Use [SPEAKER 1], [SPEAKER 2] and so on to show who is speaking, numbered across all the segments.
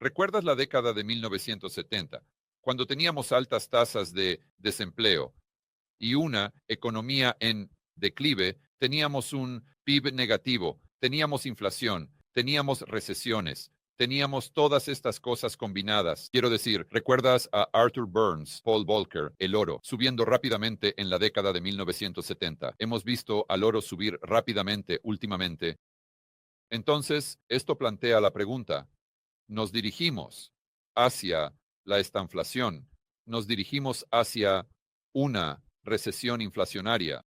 [SPEAKER 1] ¿Recuerdas la década de 1970, cuando teníamos altas tasas de desempleo y una economía en declive? Teníamos un PIB negativo, teníamos inflación, teníamos recesiones, teníamos todas estas cosas combinadas. Quiero decir, ¿recuerdas a Arthur Burns, Paul Volcker, el oro, subiendo rápidamente en la década de 1970? Hemos visto al oro subir rápidamente últimamente. Entonces, esto plantea la pregunta: ¿nos dirigimos hacia la estanflación? ¿Nos dirigimos hacia una recesión inflacionaria?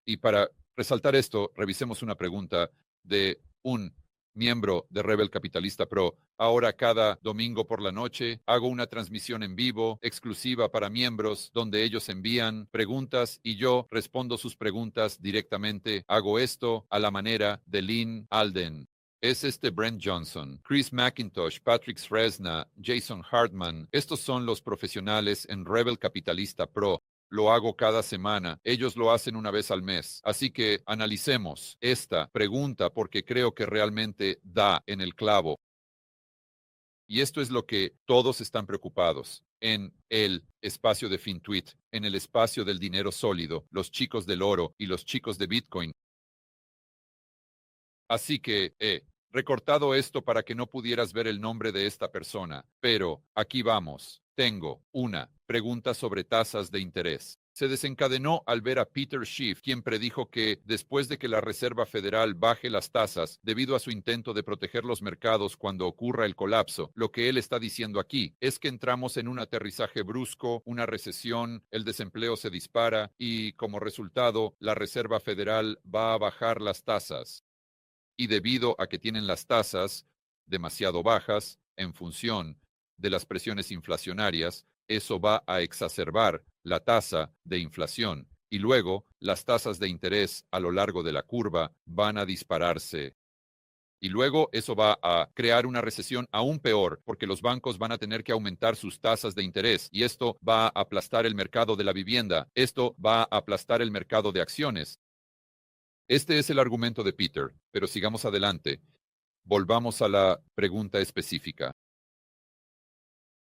[SPEAKER 1] Y para resaltar esto, revisemos una pregunta de un miembro de Rebel Capitalista Pro. Ahora cada domingo por la noche hago una transmisión en vivo exclusiva para miembros donde ellos envían preguntas y yo respondo sus preguntas directamente. Hago esto a la manera de Lynn Alden. Es Brent Johnson, Chris McIntosh, Patrick Fresna, Jason Hartman. Estos son los profesionales en Rebel Capitalista Pro. Lo hago cada semana. Ellos lo hacen una vez al mes. Así que analicemos esta pregunta porque creo que realmente da en el clavo. Y esto es lo que todos están preocupados. En el espacio de FinTwit, en el espacio del dinero sólido, los chicos del oro y los chicos de Bitcoin. Así que he recortado esto para que no pudieras ver el nombre de esta persona. Pero aquí vamos. Tengo una pregunta sobre tasas de interés. Se desencadenó al ver a Peter Schiff, quien predijo que después de que la Reserva Federal baje las tasas debido a su intento de proteger los mercados cuando ocurra el colapso, lo que él está diciendo aquí es que entramos en un aterrizaje brusco, una recesión, el desempleo se dispara y como resultado la Reserva Federal va a bajar las tasas. Y debido a que tienen las tasas demasiado bajas en función de las presiones inflacionarias, eso va a exacerbar la tasa de inflación y luego las tasas de interés a lo largo de la curva van a dispararse. Y luego eso va a crear una recesión aún peor, porque los bancos van a tener que aumentar sus tasas de interés y esto va a aplastar el mercado de la vivienda, esto va a aplastar el mercado de acciones. Este es el argumento de Peter, pero sigamos adelante. Volvamos a la pregunta específica.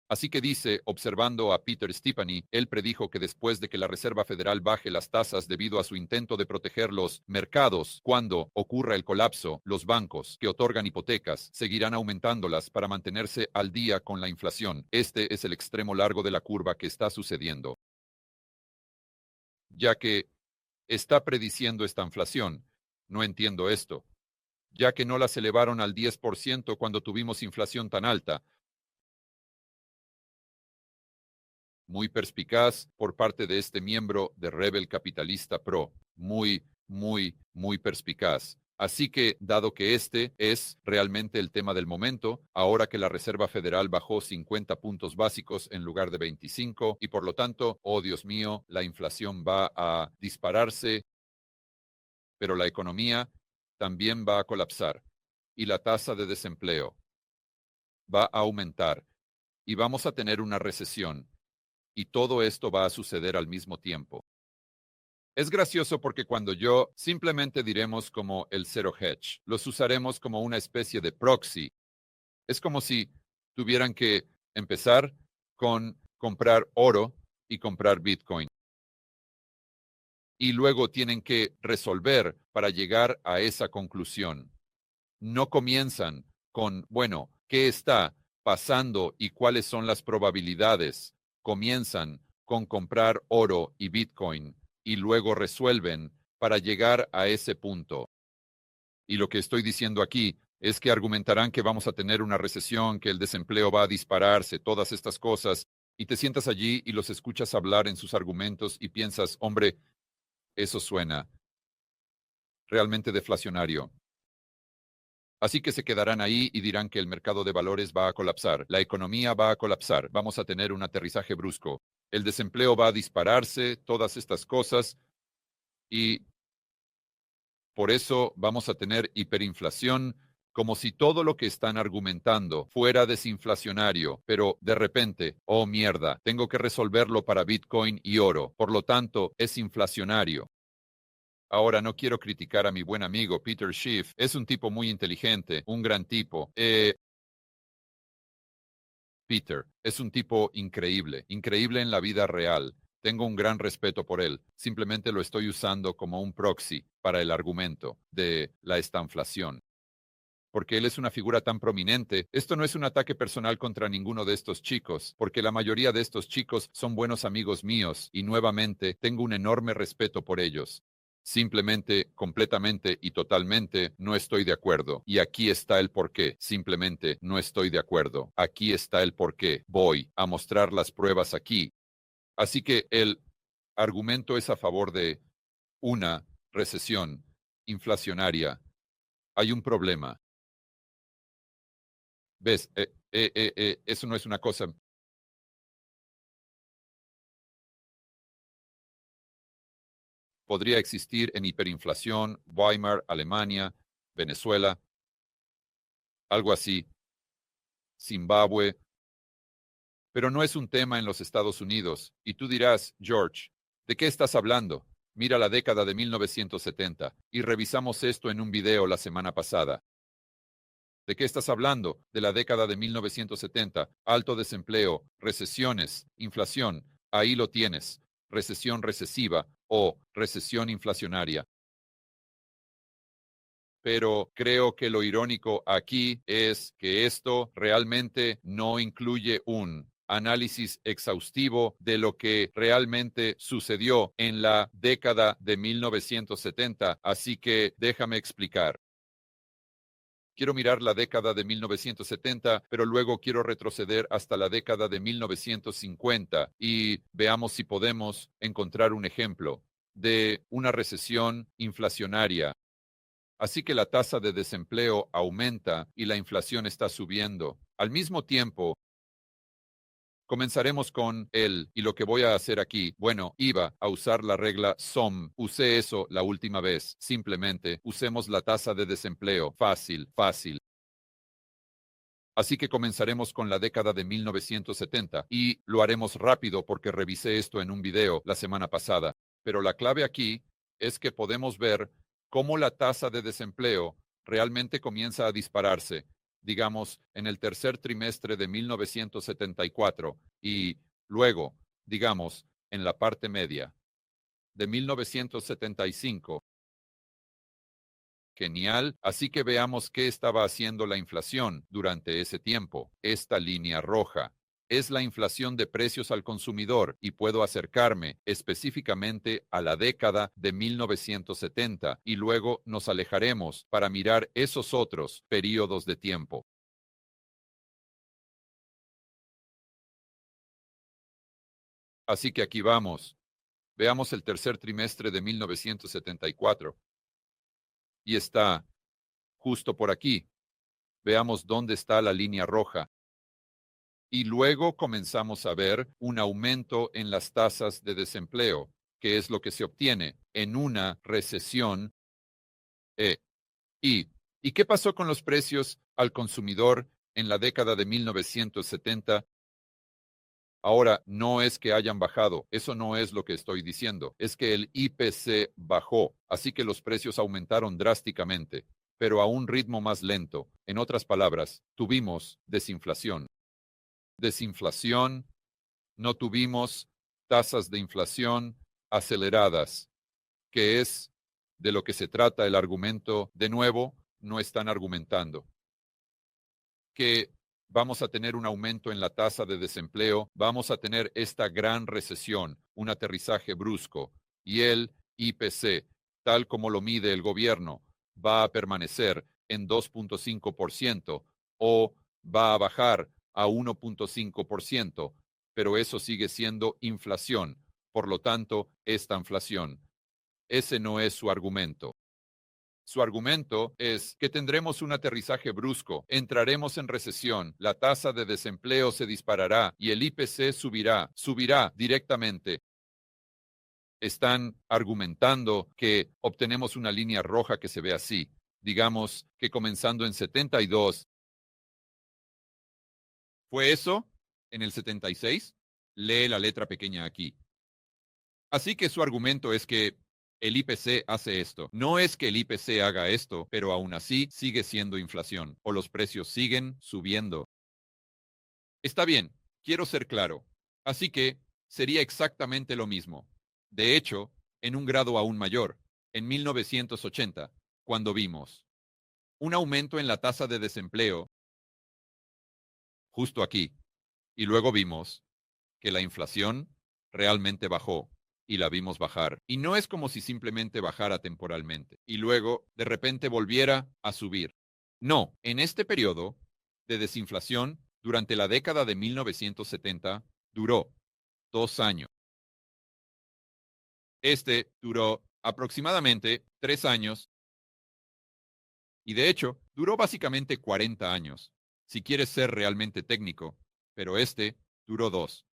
[SPEAKER 1] Así que dice, observando a Peter Stepany, él predijo que después de que la Reserva Federal baje las tasas debido a su intento de proteger los mercados, cuando ocurra el colapso, los bancos que otorgan hipotecas seguirán aumentándolas para mantenerse al día con la inflación. Este es el extremo largo de la curva que está sucediendo. Ya que está prediciendo esta inflación, no entiendo esto, ya que no las elevaron al 10% cuando tuvimos inflación tan alta. Muy perspicaz por parte de este miembro de Rebel Capitalista Pro. Muy perspicaz. Así que, dado que este es realmente el tema del momento, ahora que la Reserva Federal bajó 50 puntos básicos en lugar de 25 y por lo tanto, oh Dios mío, la inflación va a dispararse, pero la economía también va a colapsar y la tasa de desempleo va a aumentar y vamos a tener una recesión. Y todo esto va a suceder al mismo tiempo. Es gracioso porque cuando yo simplemente diremos como el zero hedge, los usaremos como una especie de proxy. Es como si tuvieran que empezar con comprar oro y comprar Bitcoin. Y luego tienen que resolver para llegar a esa conclusión. No comienzan con, bueno, ¿qué está pasando y cuáles son las probabilidades? Comienzan con comprar oro y Bitcoin y luego resuelven para llegar a ese punto. Y lo que estoy diciendo aquí es que argumentarán que vamos a tener una recesión, que el desempleo va a dispararse, todas estas cosas, y te sientas allí y los escuchas hablar en sus argumentos y piensas, hombre, eso suena realmente deflacionario. Así que se quedarán ahí y dirán que el mercado de valores va a colapsar, la economía va a colapsar, vamos a tener un aterrizaje brusco, el desempleo va a dispararse, todas estas cosas, y por eso vamos a tener hiperinflación, como si todo lo que están argumentando fuera desinflacionario, pero de repente, oh mierda, tengo que resolverlo para Bitcoin y oro, por lo tanto es inflacionario. Ahora no quiero criticar a mi buen amigo Peter Schiff, es un tipo muy inteligente, un gran tipo. Peter es un tipo increíble, increíble en la vida real. Tengo un gran respeto por él. Simplemente lo estoy usando como un proxy para el argumento de la estanflación. Porque él es una figura tan prominente. Esto no es un ataque personal contra ninguno de estos chicos, porque la mayoría de estos chicos son buenos amigos míos y nuevamente tengo un enorme respeto por ellos. Simplemente, completamente y totalmente no estoy de acuerdo. Y aquí está el porqué. Simplemente no estoy de acuerdo. Aquí está el porqué. Voy a mostrar las pruebas aquí. Así que el argumento es a favor de una recesión inflacionaria. Hay un problema. ¿Ves? Eso no es una cosa. Podría existir en hiperinflación, Weimar, Alemania, Venezuela, algo así, Zimbabue, pero no es un tema en los Estados Unidos. Y tú dirás, George, ¿de qué estás hablando? Mira la década de 1970 y revisamos esto en un video la semana pasada. ¿De qué estás hablando? De la década de 1970, alto desempleo, recesiones, inflación. Ahí lo tienes, recesión recesiva o recesión inflacionaria. Pero creo que lo irónico aquí es que esto realmente no incluye un análisis exhaustivo de lo que realmente sucedió en la década de 1970. Así que déjame explicar. Quiero mirar la década de 1970, pero luego quiero retroceder hasta la década de 1950 y veamos si podemos encontrar un ejemplo de una recesión inflacionaria. Así que la tasa de desempleo aumenta y la inflación está subiendo. Al mismo tiempo, comenzaremos con y lo que voy a hacer aquí, bueno, iba a usar la regla SOM. Usé eso la última vez. Simplemente usemos la tasa de desempleo. Fácil, fácil. Así que comenzaremos con la década de 1970 y lo haremos rápido porque revisé esto en un video la semana pasada. Pero la clave aquí es que podemos ver cómo la tasa de desempleo realmente comienza a dispararse, digamos, en el tercer trimestre de 1974 y luego, digamos, en la parte media de 1975. Genial, así que veamos qué estaba haciendo la inflación durante ese tiempo. Esta línea roja es la inflación de precios al consumidor y puedo acercarme específicamente a la década de 1970 y luego nos alejaremos para mirar esos otros periodos de tiempo. Así que aquí vamos. Veamos el tercer trimestre de 1974 y está justo por aquí. Veamos dónde está la línea roja. Y luego comenzamos a ver un aumento en las tasas de desempleo, que es lo que se obtiene en una recesión. Eh, y, ¿Y qué pasó con los precios al consumidor en la década de 1970? Ahora, no es que hayan bajado, eso no es lo que estoy diciendo, es que el IPC bajó, así que los precios aumentaron drásticamente, pero a un ritmo más lento. En otras palabras, tuvimos desinflación. Desinflación, no tuvimos tasas de inflación aceleradas, que es de lo que se trata el argumento. De nuevo, no están argumentando que vamos a tener un aumento en la tasa de desempleo, vamos a tener esta gran recesión, un aterrizaje brusco, y el IPC, tal como lo mide el gobierno, va a permanecer en 2.5% o va a bajar a 1.5%, pero eso sigue siendo inflación. Por lo tanto, esta inflación. Ese no es su argumento. Su argumento es que tendremos un aterrizaje brusco, entraremos en recesión, la tasa de desempleo se disparará y el IPC subirá directamente. Están argumentando que obtenemos una línea roja que se ve así. Digamos que comenzando en 72. ¿Fue eso? ¿En el 76? Lee la letra pequeña aquí. Así que su argumento es que el IPC hace esto. No es que el IPC haga esto, pero aún así sigue siendo inflación o los precios siguen subiendo. Está bien, quiero ser claro. Así que sería exactamente lo mismo. De hecho, en un grado aún mayor, en 1980, cuando vimos un aumento en la tasa de desempleo, justo aquí, y luego vimos que la inflación realmente bajó y la vimos bajar. Y no es como si simplemente bajara temporalmente y luego de repente volviera a subir. No, en este periodo de desinflación, durante la década de 1970, duró 2 años. Este duró aproximadamente 3 años y de hecho duró básicamente 40 años, si quieres ser realmente técnico, pero este duró 2.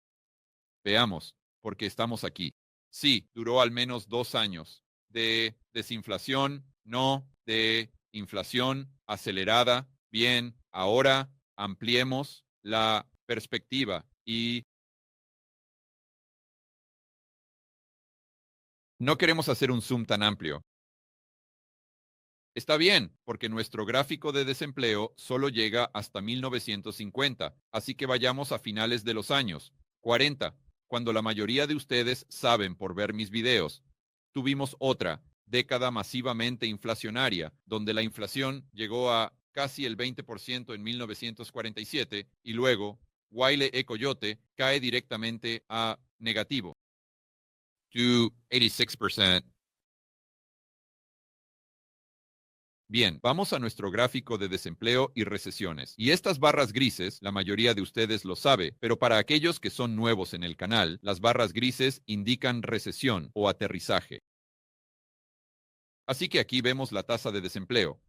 [SPEAKER 1] Veamos, porque estamos aquí. Sí, duró al menos 2 años de desinflación, no de inflación acelerada. Bien, ahora ampliemos la perspectiva y no queremos hacer un zoom tan amplio. Está bien, porque nuestro gráfico de desempleo solo llega hasta 1950, así que vayamos a finales de los años 40, cuando la mayoría de ustedes saben por ver mis videos. Tuvimos otra década masivamente inflacionaria, donde la inflación llegó a casi el 20% en 1947 y luego Wile E. Coyote cae directamente a negativo, to 86%. Bien, vamos a nuestro gráfico de desempleo y recesiones. Y estas barras grises, la mayoría de ustedes lo sabe, pero para aquellos que son nuevos en el canal, las barras grises indican recesión o aterrizaje. Así que aquí vemos la tasa de desempleo.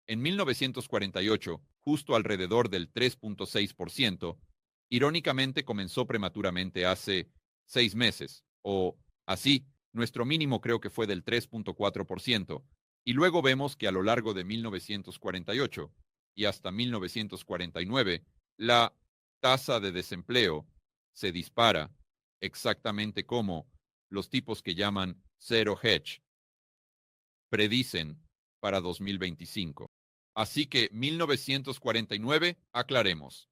[SPEAKER 1] En 1948, justo alrededor del 3.6%, irónicamente comenzó prematuramente hace 6 meses, o así, nuestro mínimo creo que fue del 3.4%, y luego vemos que a lo largo de 1948 y hasta 1949, la tasa de desempleo se dispara exactamente como los tipos que llaman zero hedge predicen para 2025. Así que 1949, aclaremos.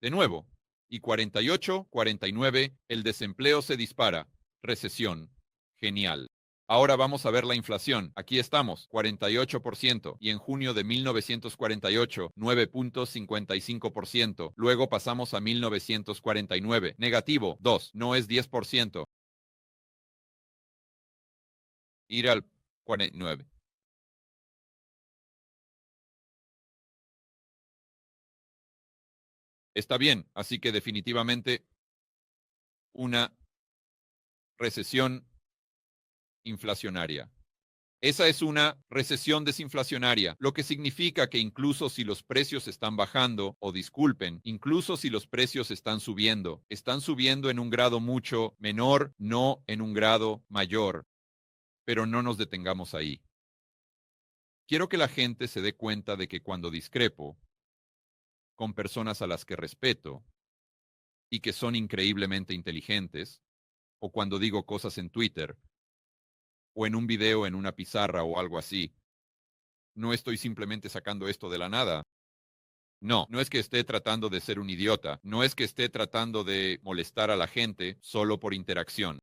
[SPEAKER 1] De nuevo, y 48, 49, el desempleo se dispara. Recesión. Genial. Ahora vamos a ver la inflación. Aquí estamos, 48%, y en junio de 1948, 9.55%. Luego pasamos a 1949, negativo, 2, no es 10%. Ir al 49. Está bien, así que definitivamente una recesión inflacionaria. Esa es una recesión desinflacionaria, lo que significa que incluso si los precios están bajando, o disculpen, incluso si los precios están subiendo en un grado mucho menor, no en un grado mayor. Pero no nos detengamos ahí. Quiero que la gente se dé cuenta de que cuando discrepo con personas a las que respeto y que son increíblemente inteligentes, o cuando digo cosas en Twitter, o en un video en una pizarra o algo así, no estoy simplemente sacando esto de la nada. No, no es que esté tratando de ser un idiota, no es que esté tratando de molestar a la gente solo por interacción.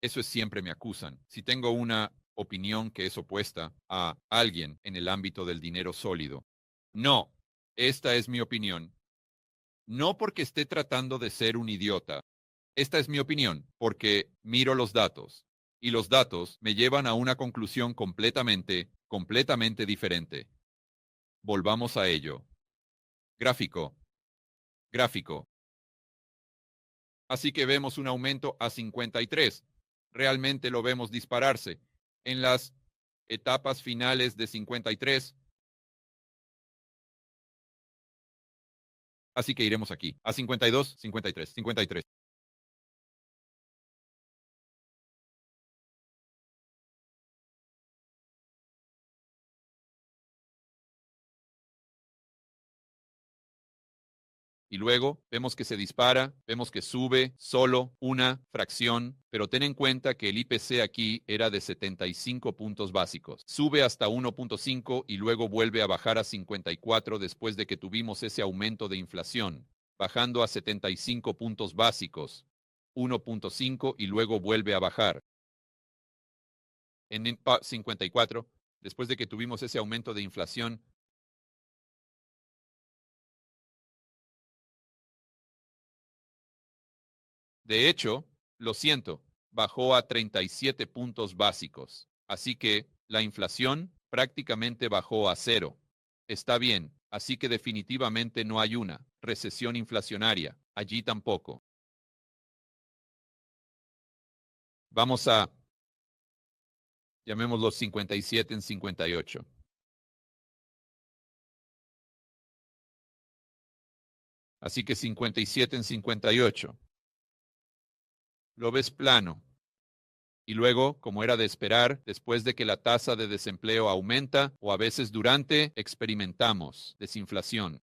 [SPEAKER 1] Eso es siempre me acusan. Si tengo una opinión que es opuesta a alguien en el ámbito del dinero sólido. No, esta es mi opinión. No porque esté tratando de ser un idiota. Esta es mi opinión, porque miro los datos. Y los datos me llevan a una conclusión completamente diferente. Volvamos a ello. Gráfico, gráfico. Así que vemos un aumento a 53. Realmente lo vemos dispararse. En las etapas finales de 53. Así que iremos aquí. A 52, 53, 53. Y luego vemos que se dispara, vemos que sube solo una fracción, pero ten en cuenta que el IPC aquí era de 75 puntos básicos. Sube hasta 1.5 y luego vuelve a bajar a 54 después de que tuvimos ese aumento de inflación. bajando a 75 puntos básicos, 1.5 y luego vuelve a bajar. En 54, después de que tuvimos ese aumento de inflación, de hecho, lo siento, bajó a 37 puntos básicos. Así que la inflación prácticamente bajó a cero. Está bien, así que definitivamente no hay una recesión inflacionaria, allí tampoco. Vamos a, llamémoslo 57 en 58. Así que 57 en 58. Lo ves plano. Y luego, como era de esperar, después de que la tasa de desempleo aumenta o a veces durante, experimentamos desinflación.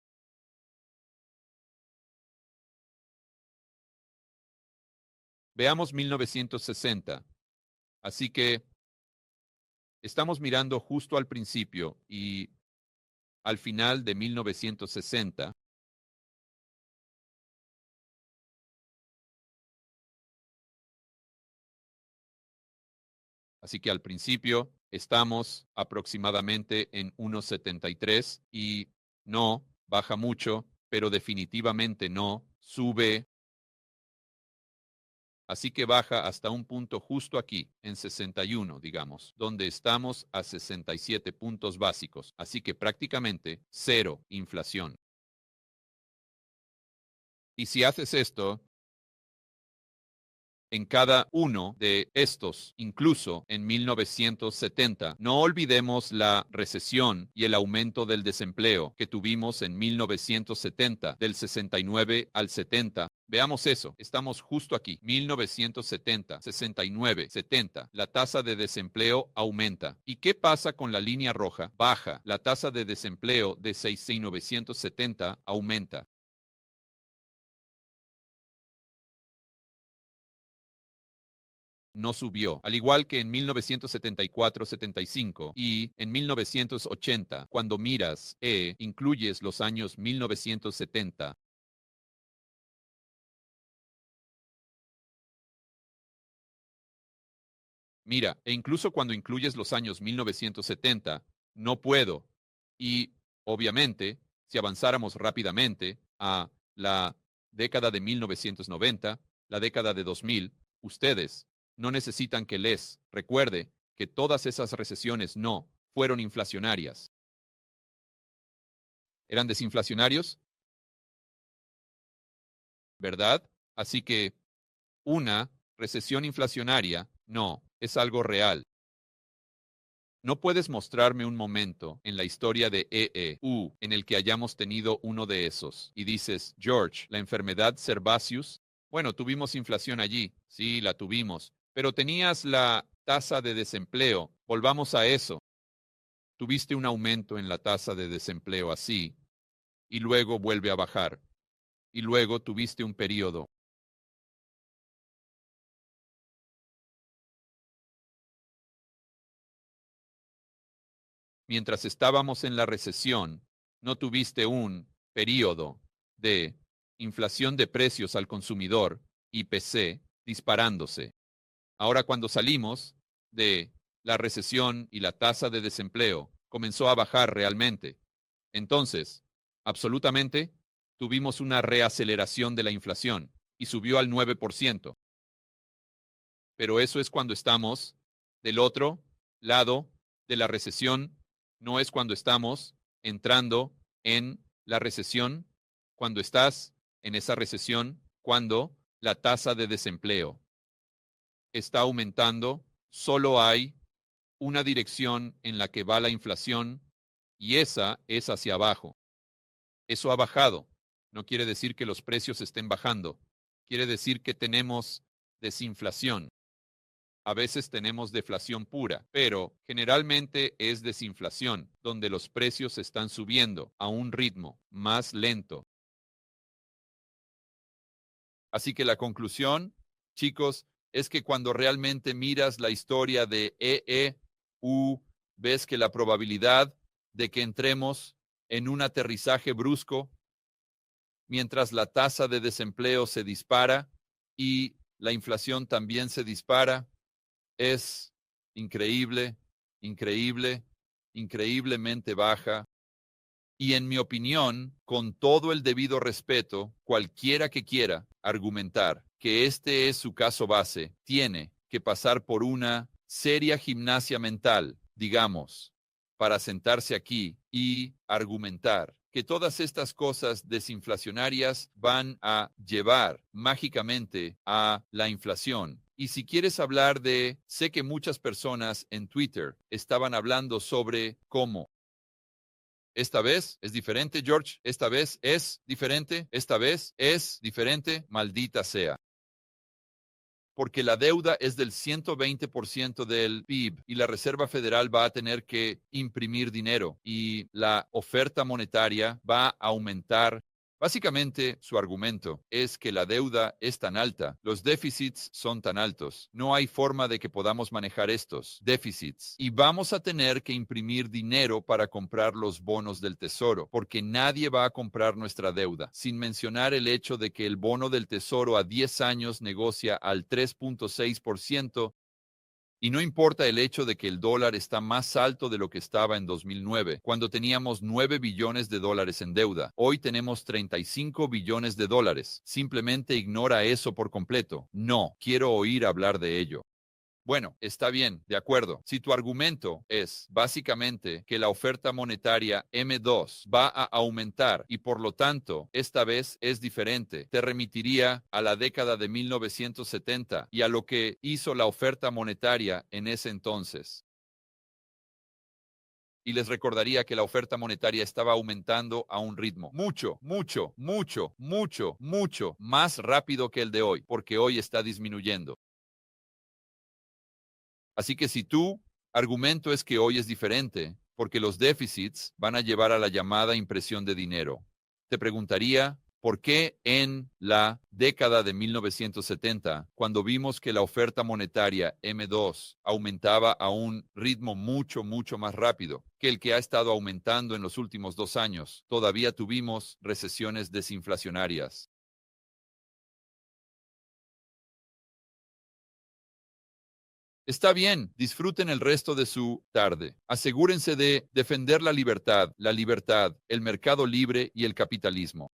[SPEAKER 1] Veamos 1960. Así que estamos mirando justo al principio y al final de 1960. Así que al principio estamos aproximadamente en 1.73 y no baja mucho, pero definitivamente no sube. Así que baja hasta un punto justo aquí, en 61, digamos, donde estamos a 67 puntos básicos. Así que prácticamente cero inflación. Y si haces esto, en cada uno de estos, incluso en 1970. No olvidemos la recesión y el aumento del desempleo que tuvimos en 1970, del 69 al 70. Veamos eso, estamos justo aquí, 1970, 69, 70. La tasa de desempleo aumenta. ¿Y qué pasa con la línea roja? Baja. La tasa de desempleo de 6.970 aumenta. No subió, al igual que en 1974-75 y en 1980. Cuando miras incluyes los años 1970. Mira, e incluso cuando incluyes los años 1970, no puedo. Y, obviamente, si avanzáramos rápidamente a la década de 1990, la década de 2000, ustedes no necesitan que les recuerde que todas esas recesiones no fueron inflacionarias. ¿Eran desinflacionarios? ¿Verdad? Así que una recesión inflacionaria no es algo real. No puedes mostrarme un momento en la historia de EEU en el que hayamos tenido uno de esos. Y dices, George, la enfermedad Servatius. Bueno, tuvimos inflación allí. Sí, la tuvimos. Pero tenías la tasa de desempleo. Volvamos a eso. Tuviste un aumento en la tasa de desempleo así. Y luego vuelve a bajar. Y luego tuviste un periodo. Mientras estábamos en la recesión, no tuviste un periodo de inflación de precios al consumidor, IPC, disparándose. Ahora cuando salimos de la recesión y la tasa de desempleo comenzó a bajar realmente, entonces, absolutamente, tuvimos una reaceleración de la inflación y subió al 9%. Pero eso es cuando estamos del otro lado de la recesión, no es cuando estamos entrando en la recesión, cuando estás en esa recesión, cuando la tasa de desempleo está aumentando, solo hay una dirección en la que va la inflación y esa es hacia abajo. Eso ha bajado. No quiere decir que los precios estén bajando. Quiere decir que tenemos desinflación. A veces tenemos deflación pura, pero generalmente es desinflación, donde los precios están subiendo a un ritmo más lento. Así que la conclusión, chicos, es que cuando realmente miras la historia de EEU, ves que la probabilidad de que entremos en un aterrizaje brusco mientras la tasa de desempleo se dispara y la inflación también se dispara. Es increíble, increíble, increíblemente baja. Y en mi opinión, con todo el debido respeto, cualquiera que quiera argumentar que este es su caso base, tiene que pasar por una seria gimnasia mental, digamos, para sentarse aquí y argumentar que todas estas cosas desinflacionarias van a llevar mágicamente a la inflación. Y si quieres hablar de, sé que muchas personas en Twitter estaban hablando sobre cómo esta vez es diferente, George. Esta vez es diferente. Esta vez es diferente. Maldita sea. Porque la deuda es del 120% del PIB y la Reserva Federal va a tener que imprimir dinero y la oferta monetaria va a aumentar. Básicamente, su argumento es que la deuda es tan alta, los déficits son tan altos, no hay forma de que podamos manejar estos déficits y vamos a tener que imprimir dinero para comprar los bonos del tesoro, porque nadie va a comprar nuestra deuda, sin mencionar el hecho de que el bono del tesoro a 10 años negocia al 3.6%. Y no importa el hecho de que el dólar está más alto de lo que estaba en 2009, cuando teníamos 9 billones de dólares en deuda. Hoy tenemos 35 billones de dólares. Simplemente ignora eso por completo. No quiero oír hablar de ello. Bueno, está bien, de acuerdo. Si tu argumento es básicamente que la oferta monetaria M2 va a aumentar y por lo tanto esta vez es diferente, te remitiría a la década de 1970 y a lo que hizo la oferta monetaria en ese entonces. Y les recordaría que la oferta monetaria estaba aumentando a un ritmo mucho, mucho, mucho, mucho, mucho más rápido que el de hoy, porque hoy está disminuyendo. Así que si tu argumento es que hoy es diferente, porque los déficits van a llevar a la llamada impresión de dinero, te preguntaría, ¿por qué en la década de 1970, cuando vimos que la oferta monetaria M2 aumentaba a un ritmo mucho, mucho más rápido que el que ha estado aumentando en los últimos 2 años, todavía tuvimos recesiones desinflacionarias? Está bien, disfruten el resto de su tarde. Asegúrense de defender la libertad, el mercado libre y el capitalismo.